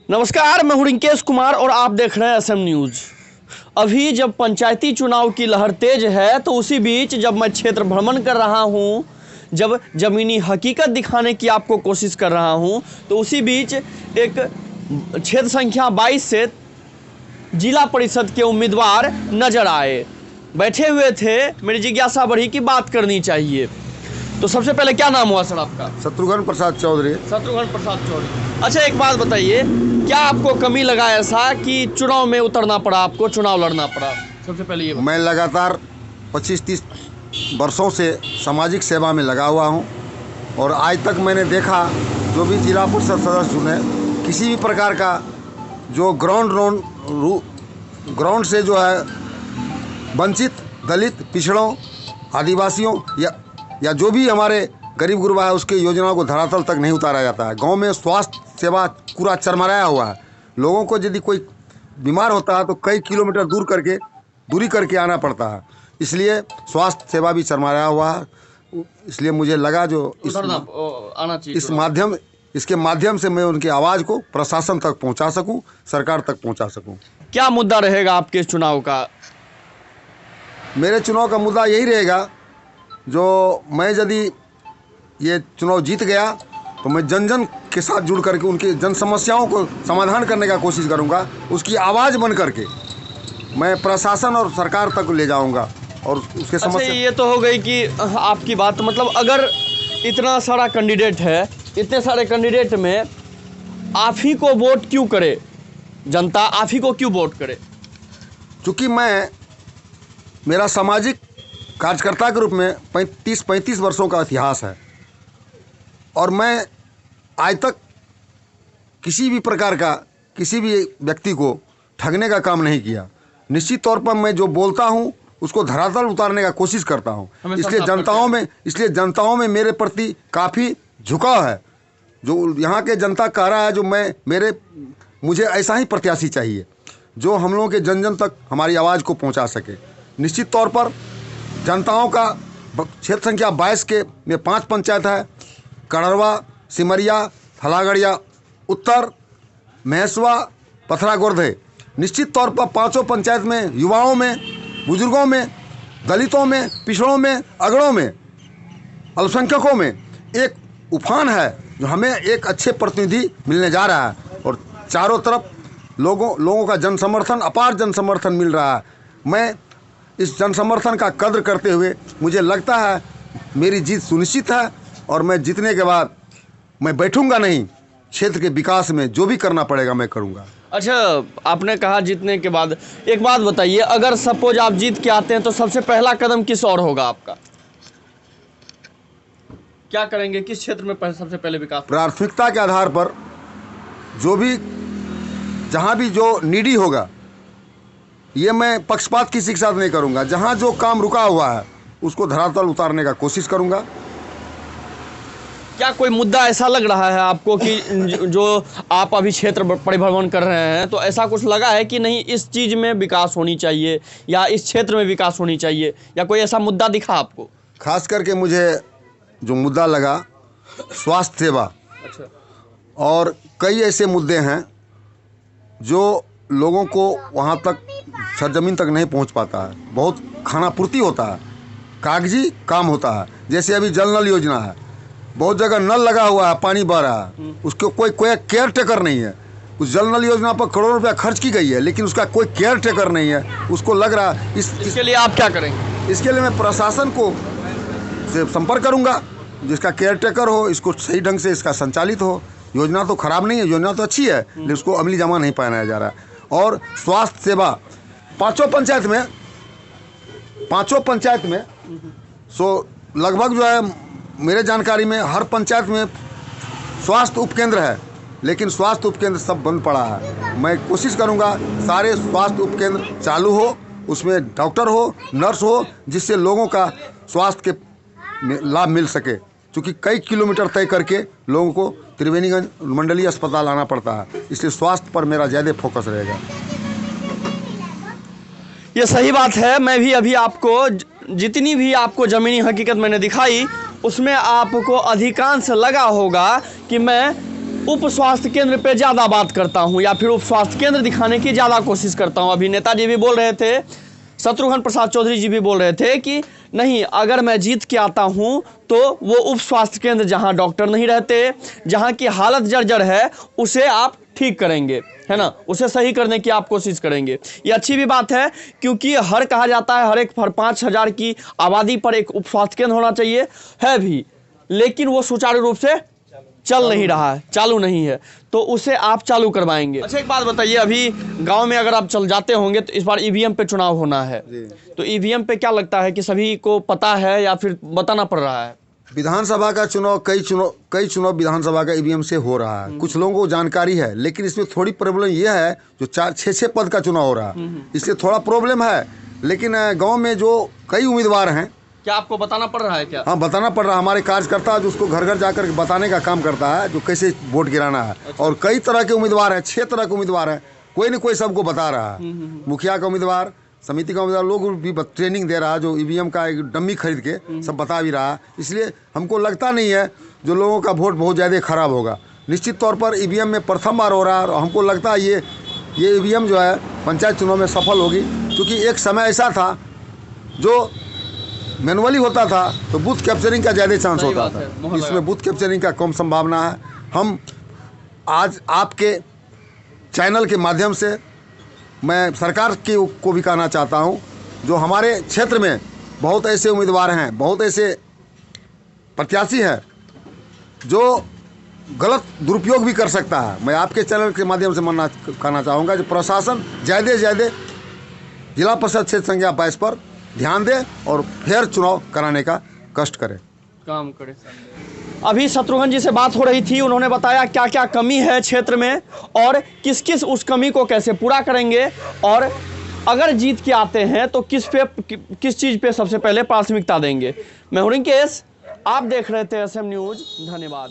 नमस्कार, मैं हूं रिंकेश कुमार और आप देख रहे हैं एसएम न्यूज। अभी जब पंचायती चुनाव की लहर तेज है तो उसी बीच जब मैं क्षेत्र भ्रमण कर रहा हूं, जब जमीनी हकीकत दिखाने की आपको कोशिश कर रहा हूं, तो उसी बीच एक क्षेत्र संख्या 22 से जिला परिषद के उम्मीदवार नजर आए, बैठे हुए थे। मेरी जिज्ञासा बढ़ी कि बात करनी चाहिए। तो सबसे पहले क्या नाम हुआ सर आपका? शत्रुघ्न प्रसाद चौधरी। शत्रुघ्न प्रसाद चौधरी। अच्छा, एक बात बताइए, क्या आपको कमी लगा ऐसा कि चुनाव में उतरना पड़ा, आपको चुनाव लड़ना पड़ा? सबसे पहले ये मैं लगातार 25-30 वर्षों से सामाजिक सेवा में लगा हुआ हूं और आज तक मैंने देखा जो भी जिला परिषद सदस्य चुने, किसी भी प्रकार का जो ग्राउंड से जो है वंचित, दलित, पिछड़ों, आदिवासियों या जो भी हमारे गरीब गुरबा है उसके योजनाओं को धरातल तक नहीं उतारा जाता है। गांव में स्वास्थ्य सेवा पूरा चरमराया हुआ है। लोगों को यदि कोई बीमार होता है तो कई किलोमीटर दूरी करके आना पड़ता है, इसलिए स्वास्थ्य सेवा भी चरमराया हुआ है। इसलिए मुझे लगा जो आना चाहिए, इसके माध्यम से मैं उनकी आवाज़ को प्रशासन तक पहुंचा सकूं, सरकार तक पहुंचा सकूं। क्या मुद्दा रहेगा आपके इस चुनाव का? मेरे चुनाव का मुद्दा यही रहेगा, जो मैं यदि ये चुनाव जीत गया तो मैं जन जन के साथ जुड़ करके उनकी जन समस्याओं को समाधान करने का कोशिश करूंगा। उसकी आवाज़ बन करके मैं प्रशासन और सरकार तक ले जाऊंगा और उसके समस्या। ये तो हो गई कि आपकी बात, मतलब अगर इतना सारा कैंडिडेट है, इतने सारे कैंडिडेट में आप ही को वोट क्यों करे जनता, आप ही को क्यों वोट करे? चूँकि मेरा सामाजिक कार्यकर्ता के रूप में 35 वर्षों का इतिहास है और मैं आज तक किसी भी प्रकार का किसी भी व्यक्ति को ठगने का काम नहीं किया। निश्चित तौर पर मैं जो बोलता हूँ उसको धरातल उतारने का कोशिश करता हूँ। इसलिए जनताओं में मेरे प्रति काफ़ी झुकाव है। जो यहाँ के जनता कह रहा है, मुझे ऐसा ही प्रत्याशी चाहिए जो हम लोगों के जन जन तक हमारी आवाज़ को पहुँचा सके। निश्चित तौर पर जनताओं का क्षेत्र संख्या 22 में 5 पंचायत है: कड़रवा, सिमरिया, थलागड़िया उत्तर, महेशवा, पथरा गोरधे। निश्चित तौर पर पांचों पंचायत में युवाओं में, बुजुर्गों में, दलितों में, पिछड़ों में, अगड़ों में, अल्पसंख्यकों में एक उफान है जो हमें एक अच्छे प्रतिनिधि मिलने जा रहा है और चारों तरफ लोगों का जन समर्थन, अपार जन समर्थन मिल रहा है। मैं इस जन समर्थन का कद्र करते हुए मुझे लगता है मेरी जीत सुनिश्चित है और मैं जीतने के बाद मैं बैठूंगा नहीं, क्षेत्र के विकास में जो भी करना पड़ेगा मैं करूंगा। अच्छा, आपने कहा जीतने के बाद, एक बात बताइए, अगर सपोज आप जीत के आते हैं तो सबसे पहला कदम किस और होगा आपका? क्या करेंगे, किस क्षेत्र में सबसे पहले विकास? प्राथमिकता के आधार पर जहाँ भी जो नीडी होगा, ये मैं पक्षपात किसी के साथ नहीं करूंगा। जहाँ जो काम रुका हुआ है उसको धरातल उतारने का कोशिश करूंगा। क्या कोई मुद्दा ऐसा लग रहा है आपको कि जो आप अभी क्षेत्र परिभ्रमण कर रहे हैं तो ऐसा कुछ लगा है कि नहीं, इस चीज़ में विकास होनी चाहिए या इस क्षेत्र में विकास होनी चाहिए, या कोई ऐसा मुद्दा दिखा आपको? खास करके मुझे जो मुद्दा लगा स्वास्थ्य सेवा। अच्छा। और कई ऐसे मुद्दे हैं जो लोगों को वहाँ तक सरजमीन तक नहीं पहुँच पाता है। बहुत खानापूर्ति होता है, कागजी काम होता है। जैसे अभी जल नल योजना है, बहुत जगह नल लगा हुआ है, पानी बह रहा है, उसको कोई केयर टेकर नहीं है। उस जल नल योजना पर करोड़ों रुपया खर्च की गई है लेकिन उसका कोई केयर टेकर नहीं है। उसको लग रहा है इसके लिए आप क्या करेंगे? इसके लिए मैं प्रशासन को से संपर्क करूंगा, जिसका केयर टेकर हो, इसको सही ढंग से इसका संचालित हो। योजना तो खराब नहीं है, योजना तो अच्छी है लेकिन उसको अमली जामा नहीं पहनाया जा रहा है। और स्वास्थ्य सेवा पांचों पंचायत में लगभग जो है मेरे जानकारी में हर पंचायत में स्वास्थ्य उपकेंद्र है, लेकिन स्वास्थ्य उपकेंद्र सब बंद पड़ा है। मैं कोशिश करूंगा सारे स्वास्थ्य उपकेंद्र चालू हो, उसमें डॉक्टर हो, नर्स हो, जिससे लोगों का स्वास्थ्य के लाभ मिल सके। क्योंकि कई किलोमीटर तय करके लोगों को त्रिवेणीगंज मंडलीय अस्पताल आना पड़ता है, इसलिए स्वास्थ्य पर मेरा ज़्यादा फोकस रहेगा। ये सही बात है। मैं भी अभी आपको जितनी भी आपको ज़मीनी हकीकत मैंने दिखाई उसमें आपको अधिकांश लगा होगा कि मैं उप स्वास्थ्य केंद्र पे ज़्यादा बात करता हूँ या फिर उप स्वास्थ्य केंद्र दिखाने की ज़्यादा कोशिश करता हूँ। अभी नेताजी भी बोल रहे थे, शत्रुघ्न प्रसाद चौधरी जी भी बोल रहे थे कि नहीं, अगर मैं जीत के आता हूँ तो वो उप स्वास्थ्य केंद्र जहाँ डॉक्टर नहीं रहते, जहाँ की हालत जर्जर है, उसे आप ठीक करेंगे, है ना, उसे सही करने की आप कोशिश करेंगे। ये अच्छी भी बात है, क्योंकि हर कहा जाता है हर 5,000 की आबादी पर एक उप स्वास्थ्य केंद्र होना चाहिए, है भी, लेकिन वो सुचारू रूप से चल नहीं रहा है, चालू नहीं है, तो उसे आप चालू करवाएंगे। अच्छा, एक बात बताइए, अभी गांव में अगर आप चल जाते होंगे तो इस बार ईवीएम पे चुनाव होना है, तो ईवीएम पे क्या लगता है कि सभी को पता है या फिर बताना पड़ रहा है? विधानसभा का चुनाव कई चुनाव विधानसभा का ईवीएम से हो रहा है, कुछ लोगों को जानकारी है, लेकिन इसमें थोड़ी प्रॉब्लम यह है जो 4-6 पद का चुनाव हो रहा है, इसलिए थोड़ा प्रॉब्लम है। लेकिन गांव में जो कई उम्मीदवार हैं, क्या आपको बताना पड़ रहा है क्या? हाँ, बताना पड़ रहा है। हमारे कार्यकर्ता जो उसको घर घर जाकर बताने का काम करता है, जो कैसे वोट गिराना है। अच्छा। और कई तरह के उम्मीदवार हैं, 6 तरह के उम्मीदवार हैं, कोई न कोई सबको बता रहा है। मुखिया का उम्मीदवार, समिति का उम्मीदवार, लोग भी ट्रेनिंग दे रहा है, जो ईवीएम का एक डम्मी खरीद के सब बता भी रहा है। इसलिए हमको लगता नहीं है जो लोगों का वोट बहुत ज़्यादा खराब होगा। निश्चित तौर पर ईवीएम में प्रथम बार हो रहा है, और हमको लगता है ये ईवीएम जो है पंचायत चुनाव में सफल होगी, क्योंकि एक समय ऐसा था जो मैनुअली होता था तो बूथ कैप्चरिंग का ज़्यादा चांस होता था, इसमें बूथ कैप्चरिंग का कम संभावना है। हम आज आपके चैनल के माध्यम से मैं सरकार को भी कहना चाहता हूं, जो हमारे क्षेत्र में बहुत ऐसे उम्मीदवार हैं, बहुत ऐसे प्रत्याशी हैं जो गलत दुरुपयोग भी कर सकता है। मैं आपके चैनल के माध्यम से कहना चाहूँगा जो प्रशासन ज़्यादा से ज़्यादा जिला परिषद क्षेत्र संख्या 22 पर ध्यान दे और फिर चुनाव कराने का कष्ट करे, काम करे। अभी शत्रुघ्न जी से बात हो रही थी, उन्होंने बताया क्या क्या कमी है क्षेत्र में और किस किस उस कमी को कैसे पूरा करेंगे, और अगर जीत के आते हैं तो किस चीज़ पे सबसे पहले प्राथमिकता देंगे। मैं हूं रिंकेश, आप देख रहे थे SM न्यूज़। धन्यवाद।